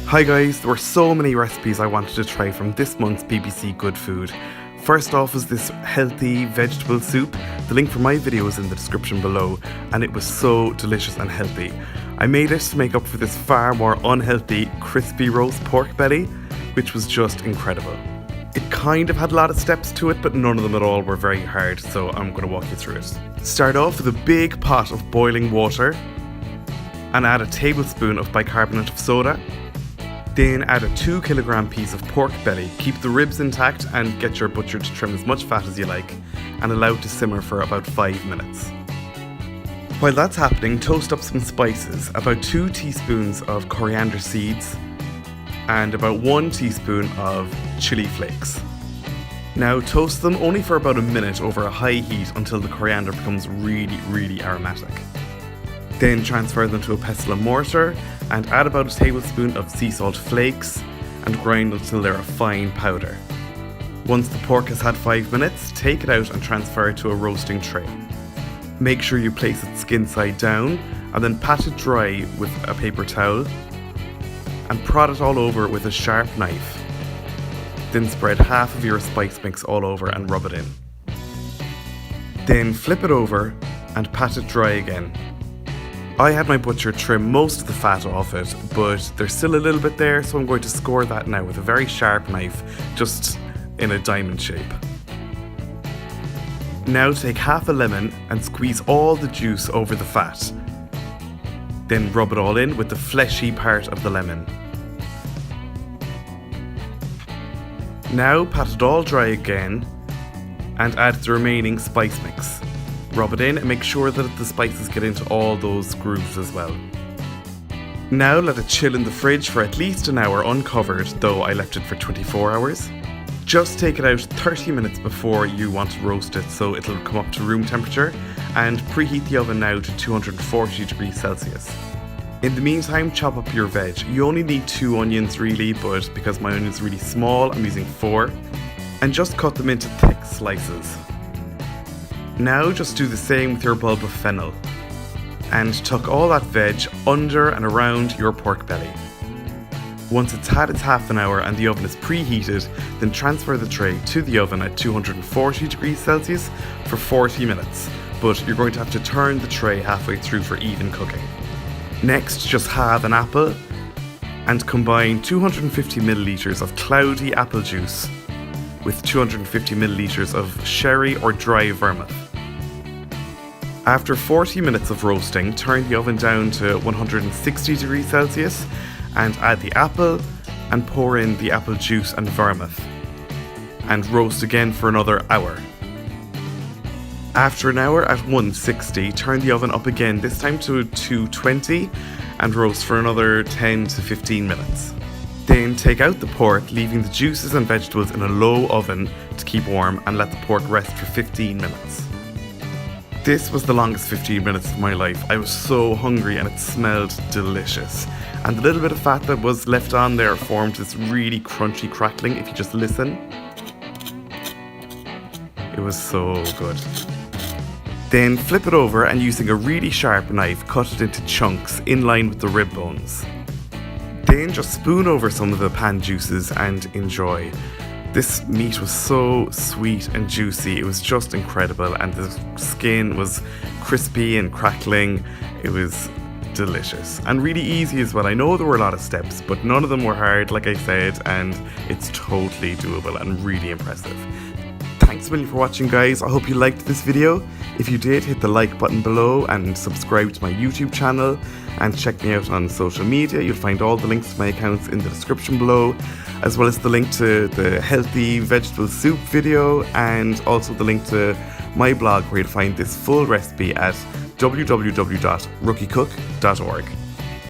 Hi guys, there were so many recipes I wanted to try from this month's BBC Good Food. First off was this healthy vegetable soup. The link for my video is in the description below, and it was so delicious and healthy. I made it to make up for this far more unhealthy crispy roast pork belly, which was just incredible. It kind of had a lot of steps to it, but none of them at all were very hard, so I'm going to walk you through it. Start off with a big pot of boiling water and add a tablespoon of bicarbonate of soda. Then add a 2 kilogram piece of pork belly. Keep the ribs intact and get your butcher to trim as much fat as you like, and allow it to simmer for about 5 minutes. While that's happening, toast up some spices, about 2 teaspoons of coriander seeds and about 1 teaspoon of chili flakes. Now toast them only for about a minute over a high heat until the coriander becomes really aromatic. Then transfer them to a pestle and mortar and add about a tablespoon of sea salt flakes and grind until they're a fine powder. Once the pork has had 5 minutes, take it out and transfer it to a roasting tray. Make sure you place it skin side down and then pat it dry with a paper towel and prod it all over with a sharp knife. Then spread half of your spice mix all over and rub it in. Then flip it over and pat it dry again. I had my butcher trim most of the fat off it, but there's still a little bit there, so I'm going to score that now with a very sharp knife, just in a diamond shape. Now take half a lemon and squeeze all the juice over the fat. Then rub it all in with the fleshy part of the lemon. Now pat it all dry again and add the remaining spice mix. Rub it in and make sure that the spices get into all those grooves as well. Now let it chill in the fridge for at least an hour uncovered, though I left it for 24 hours. Just take it out 30 minutes before you want to roast it so it'll come up to room temperature, and preheat the oven now to 240 degrees Celsius. In the meantime, chop up your veg. You only need 2 onions really, but because my onion's really small, I'm using 4. And just cut them into thick slices. Now just do the same with your bulb of fennel and tuck all that veg under and around your pork belly. Once it's had its half an hour and the oven is preheated, then transfer the tray to the oven at 240 degrees Celsius for 40 minutes, but you're going to have to turn the tray halfway through for even cooking. Next, just halve an apple and combine 250 milliliters of cloudy apple juice with 250 milliliters of sherry or dry vermouth. After 40 minutes of roasting, turn the oven down to 160 degrees Celsius and add the apple and pour in the apple juice and vermouth and roast again for another hour. After an hour at 160, turn the oven up again, this time to 220, and roast for another 10 to 15 minutes. Then take out the pork, leaving the juices and vegetables in a low oven to keep warm, and let the pork rest for 15 minutes. This was the longest 15 minutes of my life. I was so hungry and it smelled delicious. And the little bit of fat that was left on there formed this really crunchy crackling if you just listen. It was so good. Then flip it over and using a really sharp knife, cut it into chunks in line with the rib bones. Then just spoon over some of the pan juices and enjoy. This meat was so sweet and juicy, it was just incredible, and the skin was crispy and crackling. It was delicious and really easy as well. I know there were a lot of steps, but none of them were hard, like I said, and it's totally doable and really impressive. Thanks a million for watching, guys. I hope you liked this video. If you did, hit the like button below and subscribe to my YouTube channel and check me out on social media. You'll find all the links to my accounts in the description below, as well as the link to the healthy vegetable soup video and also the link to my blog where you'll find this full recipe at www.rookiecook.org.